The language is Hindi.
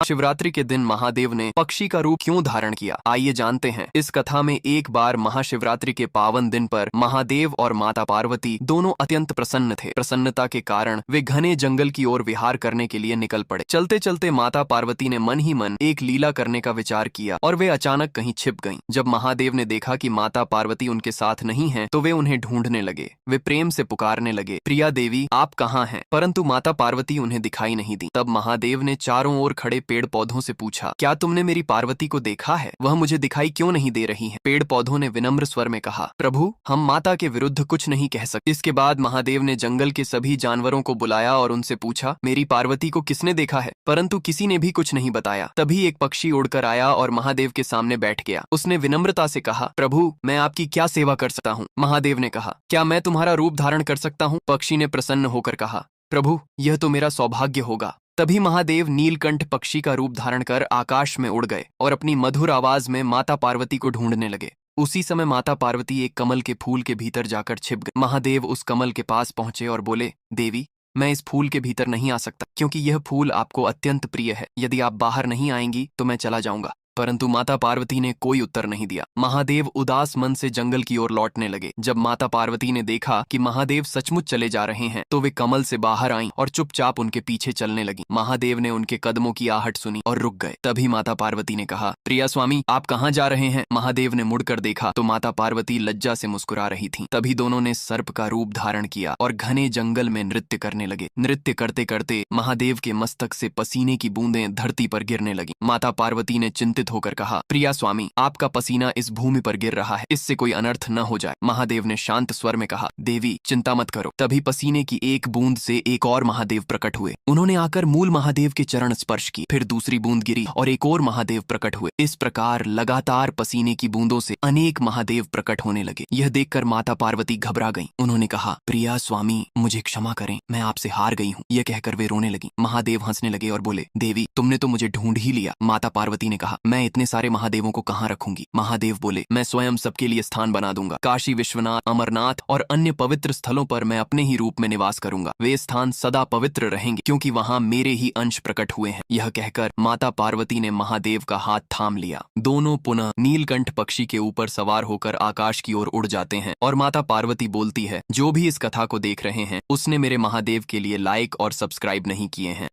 शिवरात्रि के दिन महादेव ने पक्षी का रूप क्यों धारण किया, आइए जानते हैं। इस कथा में एक बार महाशिवरात्रि के पावन दिन पर महादेव और माता पार्वती दोनों अत्यंत प्रसन्न थे। प्रसन्नता के कारण वे घने जंगल की ओर विहार करने के लिए निकल पड़े। चलते चलते माता पार्वती ने मन ही मन एक लीला करने का विचार किया और वे अचानक कहीं छिप गईं। जब महादेव ने देखा कि माता पार्वती उनके साथ नहीं है तो वे उन्हें ढूंढने लगे। वे प्रेम से पुकारने लगे, प्रिया देवी आप कहाँ हैं? परंतु माता पार्वती उन्हें दिखाई नहीं दी। तब महादेव ने चारों ओर खड़े पेड़ पौधों से पूछा, क्या तुमने मेरी पार्वती को देखा है? वह मुझे दिखाई क्यों नहीं दे रही है? पेड़ पौधों ने विनम्र स्वर में कहा, प्रभु हम माता के विरुद्ध कुछ नहीं कह सकते। इसके बाद महादेव ने जंगल के सभी जानवरों को बुलाया और उनसे पूछा, मेरी पार्वती को किसने देखा है? परंतु किसी ने भी कुछ नहीं बताया। तभी एक पक्षी उड़कर आया और महादेव के सामने बैठ गया। उसने विनम्रता से कहा, प्रभु मैं आपकी क्या सेवा कर सकता हूँ? महादेव ने कहा, क्या मैं तुम्हारा रूप धारण कर सकता हूँ? पक्षी ने प्रसन्न होकर कहा, प्रभु यह तो मेरा सौभाग्य होगा। तभी महादेव नीलकंठ पक्षी का रूप धारण कर आकाश में उड़ गए और अपनी मधुर आवाज में माता पार्वती को ढूंढने लगे। उसी समय माता पार्वती एक कमल के फूल के भीतर जाकर छिप गई। महादेव उस कमल के पास पहुंचे और बोले, देवी मैं इस फूल के भीतर नहीं आ सकता क्योंकि यह फूल आपको अत्यंत प्रिय है। यदि आप बाहर नहीं आएंगी तो मैं चला जाऊंगा। परंतु माता पार्वती ने कोई उत्तर नहीं दिया। महादेव उदास मन से जंगल की ओर लौटने लगे। जब माता पार्वती ने देखा कि महादेव सचमुच चले जा रहे हैं तो वे कमल से बाहर आईं और चुपचाप उनके पीछे चलने लगी। महादेव ने उनके कदमों की आहट सुनी और रुक गए। तभी माता पार्वती ने कहा, प्रिया स्वामी आप कहाँ जा रहे हैं? महादेव ने मुड़कर देखा तो माता पार्वती लज्जा से मुस्कुरा रही थीं। तभी दोनों ने सर्प का रूप धारण किया और घने जंगल में नृत्य करने लगे। नृत्य करते करते महादेव के मस्तक से पसीने की बूंदें धरती पर गिरने लगी। माता पार्वती ने चिंतित होकर कहा, प्रिया स्वामी आपका पसीना इस भूमि पर गिर रहा है, इससे कोई अनर्थ न हो जाए। महादेव ने शांत स्वर में कहा, देवी चिंता मत करो। तभी पसीने की एक बूंद से एक और महादेव प्रकट हुए। उन्होंने आकर मूल महादेव के चरण स्पर्श की। फिर दूसरी बूंद गिरी और एक और महादेव प्रकट हुए। इस प्रकार लगातार पसीने की बूंदों से अनेक महादेव प्रकट होने लगे। यह देखकर माता पार्वती घबरा गईं। उन्होंने कहा, प्रिया स्वामी मुझे क्षमा करें, मैं आपसे हार गई हूँ। यह कहकर वे रोने लगी। महादेव हंसने लगे और बोले, देवी तुमने तो मुझे ढूंढ ही लिया। माता पार्वती ने कहा, मैं इतने सारे महादेवों को कहाँ रखूंगी? महादेव बोले, मैं स्वयं सबके लिए स्थान बना दूंगा। काशी विश्वनाथ, अमरनाथ और अन्य पवित्र स्थलों पर मैं अपने ही रूप में निवास करूंगा। वे स्थान सदा पवित्र रहेंगे क्योंकि वहां मेरे ही अंश प्रकट हुए हैं। यह कहकर माता पार्वती ने महादेव का हाथ थाम लिया। दोनों पुनः नीलकंठ पक्षी के ऊपर सवार होकर आकाश की ओर उड़ जाते हैं और माता पार्वती बोलती है, जो भी इस कथा को देख रहे हैं उसने मेरे महादेव के लिए लाइक और सब्सक्राइब नहीं किए हैं